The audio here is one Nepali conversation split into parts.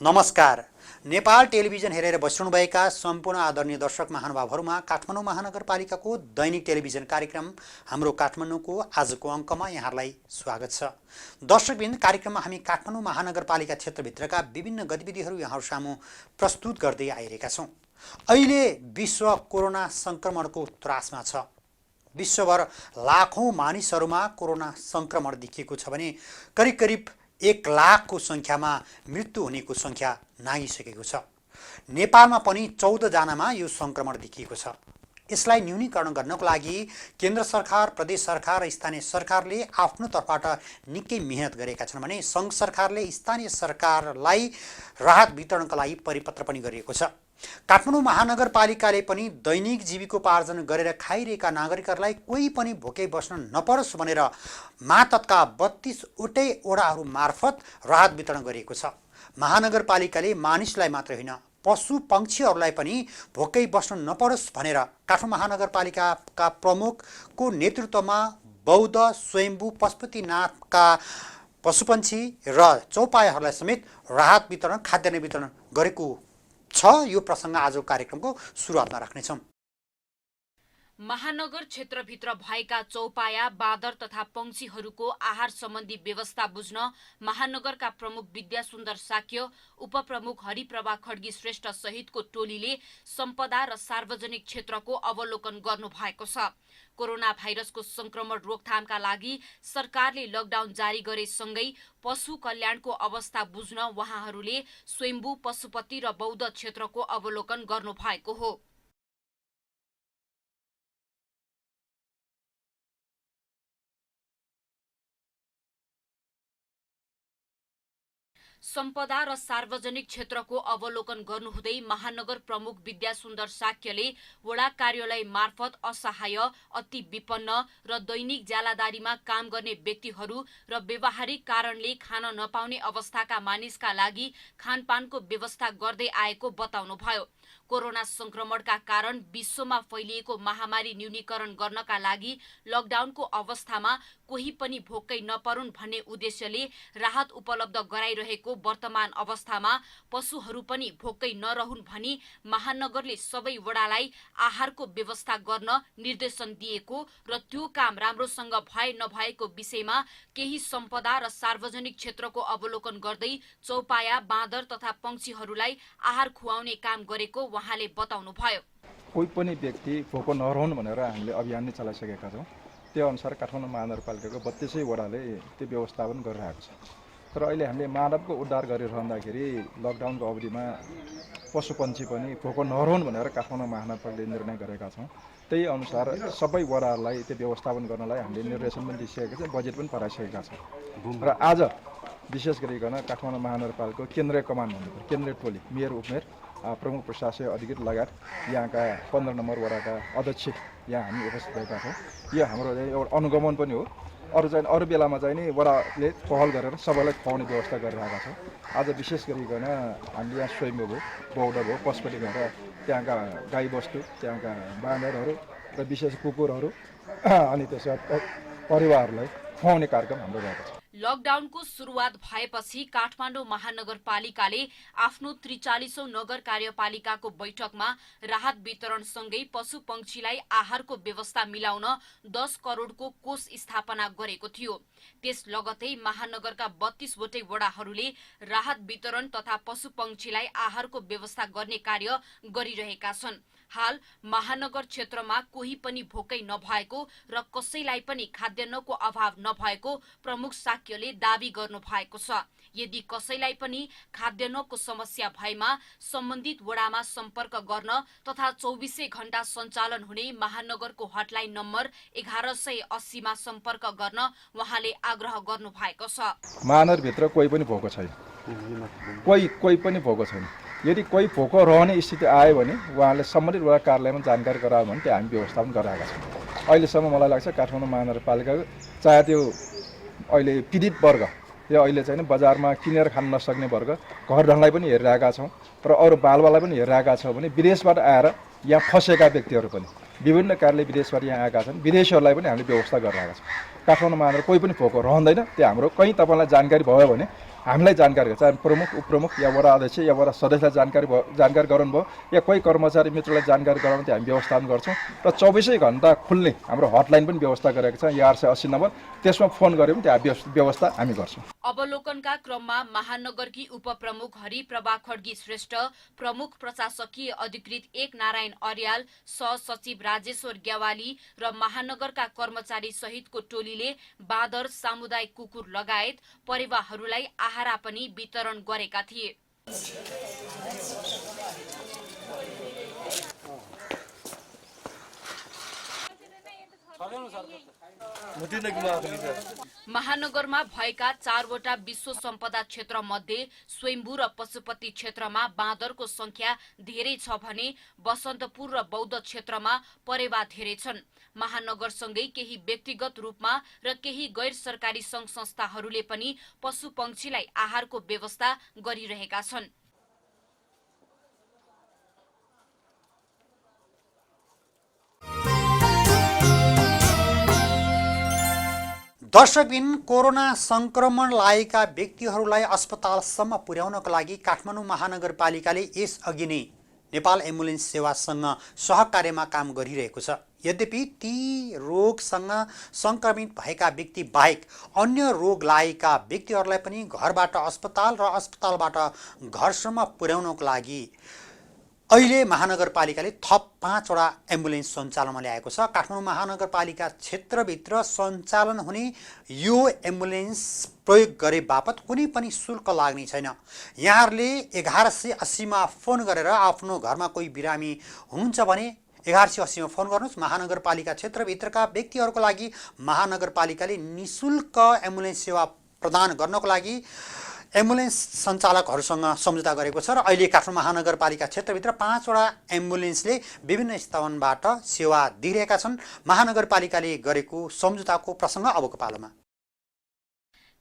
नमस्कार। नेपाल टेलिभिजन हेरेर बसिरहनुभएका सम्पूर्ण आदरणीय दर्शक महानुभावहरूमा काठमाडौँ महानगरपालिकाको दैनिक टेलिभिजन कार्यक्रम हाम्रो काठमाडौँको आजको अङ्कमा यहाँहरूलाई स्वागत छ। दर्शकवृन्द, कार्यक्रममा हामी काठमाडौँ महानगरपालिका क्षेत्रभित्रका विभिन्न गतिविधिहरू यहाँहरू सामु प्रस्तुत गर्दै आइरहेका छौँ। अहिले विश्व कोरोना सङ्क्रमणको त्रासमा छ। विश्वभर लाखौँ मानिसहरूमा कोरोना सङ्क्रमण देखिएको छ भने करिब 1 लाखको सङ्ख्यामा मृत्यु हुनेको सङ्ख्या नागिसकेको छ। नेपालमा पनि 14 जनामा यो सङ्क्रमण देखिएको छ। यसलाई न्यूनीकरण गर्नको लागि केन्द्र सरकार, प्रदेश सरकार र स्थानीय सरकारले आफ्नो तर्फबाट निकै मेहनत गरेका छन् भने सङ्घ सरकारले स्थानीय सरकारलाई राहत वितरणका लागि परिपत्र पनि गरिएको छ। काठमाडौँ महानगरपालिकाले पनि दैनिक जीविकोपार्जन गरेर खाइरहेका नागरिकहरूलाई कोही पनि भोकै बस्न नपरोस् भनेर मातहतका 32 वटै वडाहरू मार्फत राहत वितरण गरिएको छ। महानगरपालिकाले मानिसलाई मात्र होइन, पशु पक्षीहरूलाई पनि भोकै बस्न नपरोस् भनेर काठमाडौँ महानगरपालिकाका प्रमुखको नेतृत्वमा बौद्ध स्वयम्भू पशुपतिनाथका पशुपक्षी र चौपायाहरूलाई समेत राहत वितरण, खाद्यान्न वितरण गरेको छ। यो प्रसङ्ग आजको कार्यक्रमको सुरुवातमा राख्नेछौँ। महानगर क्षेत्रभित्र भएका चौपाया, बाँदर तथा पंक्षीहरूको आहार सम्बन्धी व्यवस्था बुझ्न महानगरका प्रमुख विद्यासुन्दर साक्य, उपप्रमुख हरिप्रभा खड्गी श्रेष्ठ सहितको टोलीले सम्पदा र सार्वजनिक क्षेत्रको अवलोकन गर्नु भएको छ। कोरोना भाइरसको संक्रमण रोकथामका लागि सरकारले लकडाउन जारी गरेसँगै पशु कल्याणको अवस्था बुझ्न उहाँहरूले स्वयम्भू पशुपति र बौद्ध क्षेत्रको अवलोकन गर्नु भएको हो। सम्पदा र सार्वजनिक क्षेत्रको अवलोकन गर्नुहुँदै महानगर प्रमुख विद्यासुन्दर साक्यले वडा कार्यालय मार्फत असहाय, अति विपन्न र दैनिक ज्यालादारीमा काम गर्ने व्यक्तिहरू र व्यावहारिक कारणले खान नपाउने अवस्थाका मानिसका लागि खानपानको व्यवस्था गर्दै आएको बताउनुभयो। कोरोना संक्रमणका कारण विश्वमा फैलिएको महामारी न्यूनीकरण गर्नका लागि लकडाउनको अवस्थामा कोही पनि भोकै नपरुन् भन्ने उद्देश्यले राहत उपलब्ध गराइरहेको वर्तमान अवस्थामा पशुहरू पनि भोकै नरहुन् भनी महानगरले सबै वडालाई आहारको व्यवस्था गर्न निर्देशन दिएको र त्यो काम राम्रोसँग भए नभएको विषयमा केही सम्पदा र सार्वजनिक क्षेत्रको अवलोकन गर्दै चौपाया, बाँदर तथा पंक्षीहरूलाई आहार खुवाउने काम गरेको उहाँले बताउनुभयो। कोही पनि व्यक्ति भोको नरहुन् भनेर हामीले अभियान नै चलाइसकेका छौँ। त्यो अनुसार काठमाडौँ महानगरपालिकाको 32 वडाले त्यो व्यवस्थापन गरिरहेको छ। तर अहिले हामीले मानवको उद्धार गरिरहँदाखेरि लकडाउनको अवधिमा पशुपक्षी पनि भोको नरहुन् भनेर काठमाडौँ महानगरपालिकाले निर्णय गरेका छौँ। त्यही अनुसार सबै वडाहरूलाई त्यो व्यवस्थापन गर्नलाई हामीले निर्देशन पनि दिइसकेका छौँ, बजेट पनि पठाइसकेका छौँ। र आज विशेष गरिकन काठमाडौँ महानगरपालिकाको केन्द्रीय कमान भन्नुपर्छ, केन्द्रीय टोली, मेयर, उपमेयर, प्रमुख प्रशासकीय अधिकृत लगायत यहाँका 15 नम्बर वडाका अध्यक्ष यहाँ हामी उपस्थित भएका छौँ। यो हाम्रो एउटा अनुगमन पनि हो। अरू बेलामा चाहिँ नि वडाले पहल गरेर सबैलाई खुवाउने व्यवस्था गरिरहेका छौँ। आज विशेष गरिकन हामीले यहाँ स्वयम्भू भयो, बौद्ध भयो, पशुपति भएर त्यहाँका गाईबस्तु, त्यहाँका बाँदरहरू र विशेष कुकुरहरू अनि त्यसका परिवारहरूलाई खुवाउने कार्यक्रम हाम्रो रहेको छ। लकडाउनको सुरुवात भएपछि काठमाडौँ महानगरपालिकाले आफ्नो 43औं नगर कार्यपालिकाको बैठकमा राहत वितरणसँगै पशु पंक्षीलाई आहारको व्यवस्था मिलाउन 10 करोडको कोष स्थापना गरेको थियो। त्यस लगतै महानगरका 32 वटै वडाहरूले राहत वितरण तथा पशु पंक्षीलाई आहारको व्यवस्था गर्ने कार्य गरिरहेका छन्। हाल महानगर क्षेत्रमा कोही पनि भोकै नभएको र कसैलाई पनि खाद्यान्नको अभाव नभएको प्रमुख साक्यले दावी गर्नु भएको छ। यदि कसैलाई पनि खाद्यान्नको समस्या भएमा सम्बन्धित वडामा सम्पर्क गर्न तथा 24 घण्टा सञ्चालन हुने महानगरको हटलाइन नम्बर 1180 मा सम्पर्क गर्न उहाँले आग्रह गर्नु भएको छ। महानगरभित्र कोही पनि भोको छैन, कोही पनि भोको छैन। यदि कोही भोको रहने स्थिति आयो भने उहाँले सम्बन्धित वडा कार्यालयमा जानकारी गरायो भने त्यो हामी व्यवस्थापन गरिरहेका छौँ। अहिलेसम्म मलाई लाग्छ काठमाडौँ महानगरपालिकाको चाहे त्यो अहिले पीडित वर्ग यो अहिले चाहिँ बजारमा किनेर खान नसक्ने वर्ग घरधनलाई पनि हेरिरहेका छौँ र अरू बालबालाई पनि हेरिरहेका छौँ भने विदेशबाट आएर यहाँ फँसेका व्यक्तिहरू पनि विभिन्न कारणले विदेशबाट यहाँ आएका छन् विदेशीहरूलाई पनि हामीले व्यवस्था गरिरहेका छौँ काठमाडौँ महानगर कोही पनि फोको रहँदैन त्यो हाम्रो कहीँ तपाईँलाई जानकारी भयो भने हामीलाई जानकारी गर्छ प्रमुख उपप्रमुख या वडा अध्यक्ष या वडा सदस्यलाई जानकारी गराउनु भयो या कोही कर्मचारी मित्रलाई जानकारी गराउनु त्यो हामी व्यवस्थापन गर्छौँ र 24 घण्टा खुल्ने हाम्रो हटलाइन पनि व्यवस्था गरेको छ 1180 नम्बर त्यसमा फोन गऱ्यो भने त्यो व्यवस्था हामी गर्छौँ। अवलोकनका क्रममा महानगरकी उपप्रमुख हरिप्रभा खड्गी श्रेष्ठ, प्रमुख प्रशासकीय अधिकृत एक नारायण अर्याल, सहसचिव राजेश्वर ग्यावाली र महानगरका कर्मचारी सहितको टोलीले बाँदर, सामुदायिक कुकुर लगायत परिवारहरूलाई आहारा पनि वितरण गरेका थिए। महानगरमा भएका 4वटा विश्व सम्पदा क्षेत्र मध्ये स्वयम्भू र पशुपति क्षेत्रमा बाँदरको संख्या धेरै छ भने बसन्तपुर र बौद्ध क्षेत्रमा परेवा धेरै छन्। महानगरसँगै केही व्यक्तिगत रूपमा र केही गैर सरकारी संघ संस्थाहरूले पनि पशु पंक्षीलाई आहारको व्यवस्था गरिरहेका छन्। दर्शकबिन कोरोना संक्रमण लागेका व्यक्तिहरूलाई अस्पतालसम्म पुर्याउनको लागि काठमाडौँ महानगरपालिकाले यसअघि नै नेपाल एम्बुलेन्स सेवासँग सहकार्यमा काम गरिरहेको छ। यद्यपि ती रोगसँग संक्रमित भएका व्यक्ति बाहेक अन्य रोग लागेका व्यक्तिहरूलाई पनि घरबाट अस्पताल र अस्पतालबाट घरसम्म पुर्याउनको लागि अहिले महानगरपालिकाले थप 5वटा एम्बुलेन्स सञ्चालनमा ल्याएको छ। काठमाडौँ महानगरपालिका क्षेत्रभित्र सञ्चालन हुने यो एम्बुलेन्स प्रयोग गरे बापत कुनै पनि शुल्क लाग्ने छैन। यहाँहरूले 1180 मा फोन गरेर आफ्नो घरमा कोही बिरामी हुनुहुन्छ भने 1180 मा फोन गर्नुहोस्। महानगरपालिका क्षेत्रभित्रका व्यक्तिहरूको लागि महानगरपालिकाले निःशुल्क एम्बुलेन्स सेवा प्रदान गर्नको लागि एम्बुलेन्स सञ्चालकहरूसँग सम्झौता गरेको छ र अहिले काठमाडौँ महानगरपालिका क्षेत्रभित्र 5वटा एम्बुलेन्सले विभिन्न स्थानबाट सेवा दिइरहेका छन्। महानगरपालिकाले गरेको सम्झौताको प्रसङ्ग अबको पालोमा।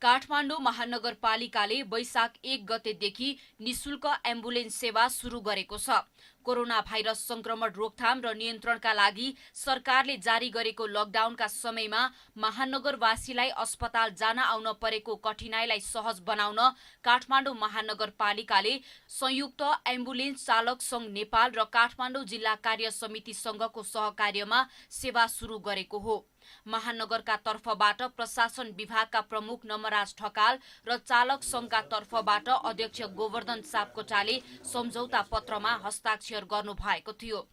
काठमाडौँ महानगरपालिकाले वैशाख 1 गतेदेखि निःशुल्क एम्बुलेन्स सेवा सुरु गरेको छ। कोरोना भाइरस संक्रमण रोकथाम र नियन्त्रणका लागि सरकारले जारी गरेको लकडाउनका समयमा महानगरवासीलाई अस्पताल जान आउन परेको कठिनाईलाई सहज बनाउन काठमाडौँ महानगरपालिकाले संयुक्त एम्बुलेन्स चालक संघ नेपाल र काठमाडौँ जिल्ला कार्य समिति संघको सहकार्यमा सेवा सुरु गरेको हो। महानगरका तर्फबाट प्रशासन विभागका प्रमुख नमराज ढकाल र चालक संघका तर्फबाट अध्यक्ष गोवर्धन सापकोटाले सम्झौता पत्रमा हस्ताक्षर गर्नु भएको थियो।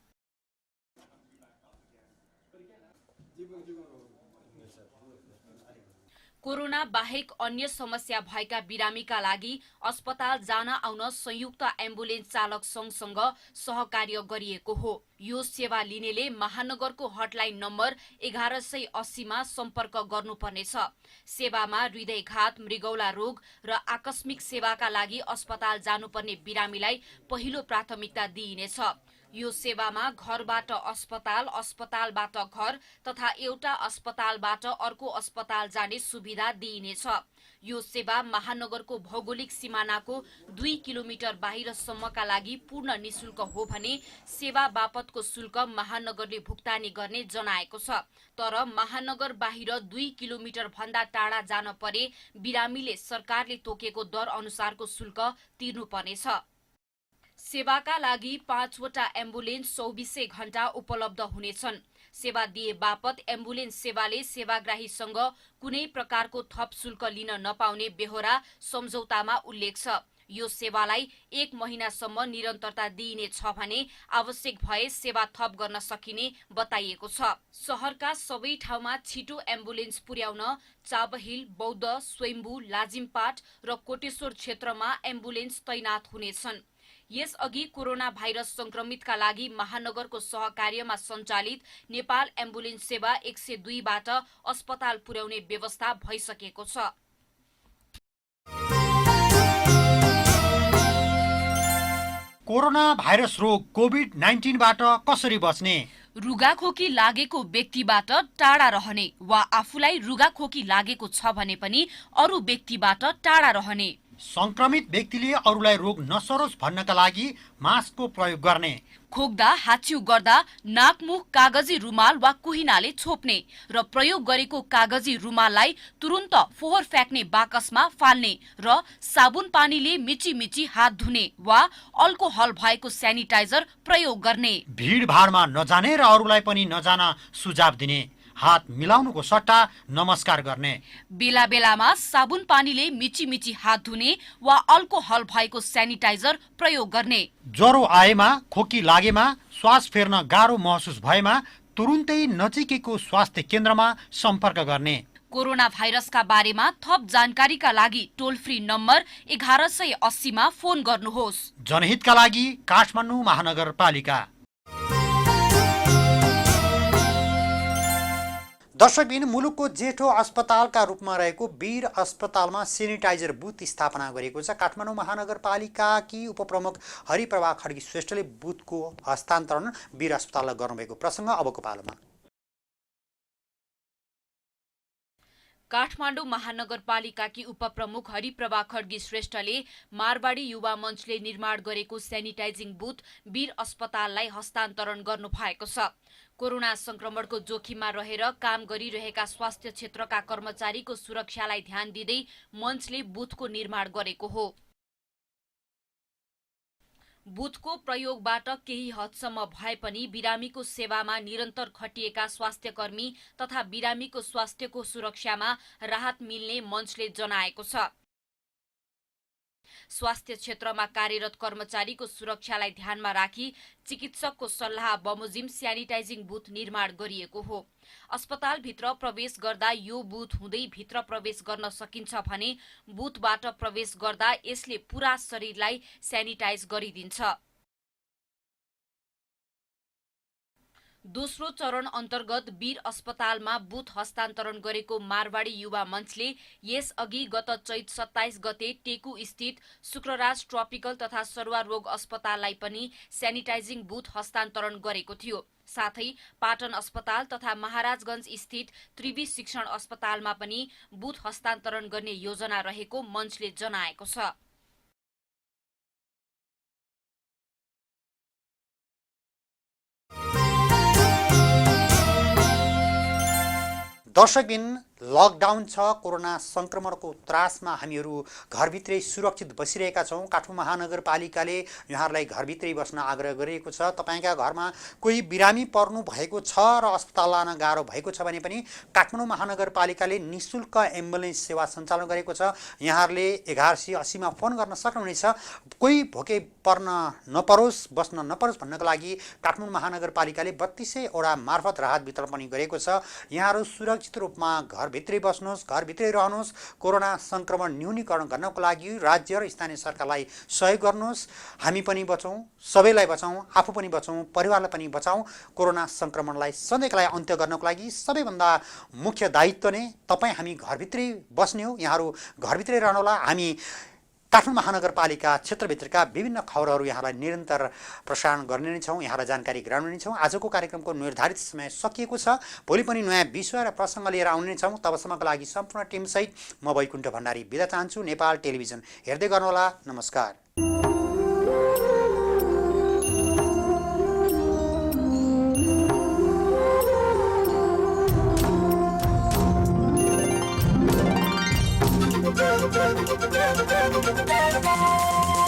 कोरोना बाहेक अन्य समस्या भएका बिरामीका लागि अस्पताल जान आउन संयुक्त एम्बुलेन्स चालक संघसँग सहकार्य गरिएको हो। यो सेवा लिनेले महानगरको हटलाइन नम्बर 1180 मा सम्पर्क गर्नुपर्नेछ। सेवामा हृदयघात, मृगौला रोग र आकस्मिक सेवाका लागि अस्पताल जानुपर्ने बिरामीलाई पहिलो प्राथमिकता दिइनेछ। यो सेवामा घरबाट अस्पताल, अस्पतालबाट घर तथा एउटा अस्पतालबाट अर्को अस्पताल जाने सुविधा दिइनेछ। यो सेवा महानगरको भौगोलिक सिमानाको 2 किलोमिटर बाहिरसम्मका लागि पूर्ण निःशुल्क हो भने सेवा बापतको शुल्क महानगरले भुक्तानी गर्ने जनाएको छ। तर महानगर बाहिर 2 किलोमिटर भन्दा टाढा जान परे बिरामीले सरकारले तोकेको दर अनुसारको शुल्क तिर्नुपर्नेछ। सेवाका लागि 5वटा एम्बुलेन्स 24 घण्टा उपलब्ध हुनेछन्। सेवा दिए बापत एम्बुलेन्स सेवाले सेवाग्राहीसँग कुनै प्रकारको थप शुल्क लिन नपाउने बेहोरा सम्झौतामा उल्लेख छ। यो सेवालाई 1 महिनासम्म निरन्तरता दिइनेछ भने आवश्यक भए सेवा थप गर्न सकिने बताइएको छ। शहरका सबै ठाउँमा छिटो एम्बुलेन्स पुर्याउन चाबहिल, बौद्ध, स्वयम्भू, लाजिमपाट र कोटेश्वर क्षेत्रमा एम्बुलेन्स तैनात हुनेछन्। यसअघि कोरोना भाइरस संक्रमितका लागि महानगरको सहकार्यमा सञ्चालित नेपाल एम्बुलेन्स सेवा 102 बाट अस्पताल पुर्याउने व्यवस्था भइसकेको छ। कोरोना भाइरस रोग कोभिड-19 बाट कसरी बच्ने? रुगाखोकी लागेको व्यक्तिबाट टाढा रहने वा आफूलाई रुगाखोकी लागेको छ भने पनि अरू व्यक्तिबाट टाढा रहने। संक्रमित व्यक्तिले अरूलाई रोग नसरोस् भन्नका लागि मास्कको प्रयोग गर्ने। खोक्दा हाच्छिउ गर्दा नाक मुख कागजी रुमाल वा कुहिनाले छोप्ने र प्रयोग गरेको कागजी रुमाललाई तुरुन्त फोहोर फ्याँक्ने बाकसमा फाल्ने र साबुन पानीले मिची मिची हात धुने वा अल्कोहल भएको सेनिटाइजर प्रयोग गर्ने। भीडभाडमा नजाने र अरूलाई पनि नजान सुझाव दिने। हात मिलाउनुको सट्टा नमस्कार गर्ने। बेला बेलामा साबुन पानीले मिची मिची हात धुने वा अल्कोहल भएको सेनिटाइजर प्रयोग गर्ने। ज्वरो आएमा, खोकी लागेमा, श्वास फेर्न गाह्रो महसुस भएमा तुरुन्तै नजिकैको स्वास्थ्य केन्द्रमा सम्पर्क गर्ने। कोरोना भाइरसका बारेमा थप जानकारीका लागि टोल फ्री नम्बर 1180 मा फोन गर्नुहोस्। जनहितका लागि काठमाडौँ महानगरपालिका। दर्शकबिन, मुलुकको जेठो अस्पतालका रूपमा रहेको वीर अस्पतालमा सेनिटाइजर बुथ स्थापना गरिएको छ। काठमाडौँ महानगरपालिकाकी उपप्रमुख हरिप्रभा खड्गी श्रेष्ठले बुथको हस्तान्तरण वीर अस्पताललाई गर्नुभएको प्रसङ्ग अबको पालोमा। काठमाडौँ महानगरपालिकाकी उपप्रमुख हरिप्रभा खड्गी श्रेष्ठले मारवाडी युवा मञ्चले निर्माण गरेको सेनिटाइजिङ बुथ वीर अस्पताललाई हस्तान्तरण गर्नुभएको छ। कोरोना संक्रमणको जोखिममा रहेर काम गरिरहेका स्वास्थ्य क्षेत्रका कर्मचारीको सुरक्षालाई ध्यान दिँदै मञ्चले बुथको निर्माण गरेको हो। बुथको प्रयोगबाट केही हदसम्म भए पनि बिरामीको सेवामा निरन्तर खटिएका स्वास्थ्यकर्मी तथा बिरामीको स्वास्थ्यको सुरक्षामा राहत मिल्ने मञ्चले जनाएको छ। स्वास्थ्य क्षेत्रमा कार्यरत कर्मचारीको सुरक्षालाई ध्यानमा राखी चिकित्सकको सल्लाह बमोजिम सेनिटाइजिङ बुथ निर्माण गरिएको हो। अस्पतालभित्र प्रवेश गर्दा यो बुथ हुँदै भित्र प्रवेश गर्न सकिन्छ भने बुथबाट प्रवेश गर्दा यसले पूरा शरीरलाई सेनिटाइज गरिदिन्छ। दोस्रो चरण अन्तर्गत वीर अस्पतालमा बुथ हस्तान्तरण गरेको मारवाडी युवा मञ्चले यसअघि गत चैत 27 गते टेकु स्थित शुक्रराज ट्रपिकल तथा सरुवा रोग अस्पताललाई पनि सेनिटाइजिङ बुथ हस्तान्तरण गरेको थियो। साथै पाटन अस्पताल तथा महाराजगञ्ज स्थित त्रिवी शिक्षण अस्पतालमा पनि बुथ हस्तान्तरण गर्ने योजना रहेको मञ्चले जनाएको छ। दर्शकबिन, लकडाउन छ, कोरोना संक्रमणको त्रासमा हामीहरू घरभित्रै सुरक्षित बसिरहेका छौँ। काठमाडौँ महानगरपालिकाले यहाँहरूलाई घरभित्रै बस्न आग्रह गरिएको छ। तपाईँका घरमा कोही बिरामी पर्नु भएको छ र अस्पताल लान गाह्रो भएको छ भने पनि काठमाडौँ महानगरपालिकाले निःशुल्क एम्बुलेन्स सेवा सञ्चालन गरेको छ। यहाँहरूले 1180 मा फोन गर्न सक्नुहुनेछ। कोही भोकै पर्न नपरोस्, बस्न नपरोस् भन्नको लागि काठमाडौँ महानगरपालिकाले 3200 वटा मार्फत राहत वितरण पनि गरेको छ। यहाँहरू सुरक्षित रूपमा घरभित्रै बस्नुहोस्, घरभित्रै रहनुहोस्। कोरोना संक्रमण न्यूनीकरण गर्नको लागि राज्य र स्थानीय सरकारलाई सहयोग गर्नुहोस्। हामी पनि बचौँ, सबैलाई बचाउँ, आफू पनि बचौँ, परिवारलाई पनि बचाउँ। कोरोना संक्रमणलाई सधैँका लागि अन्त्य गर्नको लागि सबैभन्दा मुख्य दायित्व नै तपाईँ हामी घरभित्रै बस्ने हो। यहाँहरू घरभित्रै रहनुहोला। हामी काठमाडौँ महानगरपालिका क्षेत्रभित्रका विभिन्न खबरहरू यहाँलाई निरन्तर प्रसारण गर्ने नै छौँ, यहाँलाई जानकारी गराउने नै छौँ। आजको कार्यक्रमको निर्धारित समय सकिएको छ। भोलि पनि नयाँ विषय र प्रसङ्ग लिएर आउने नै छौँ। तबसम्मको लागि सम्पूर्ण टिमसहित म वैकुण्ठ भण्डारी बिदा चाहन्छु। नेपाल टेलिभिजन हेर्दै गर्नुहोला। नमस्कार। Thank you.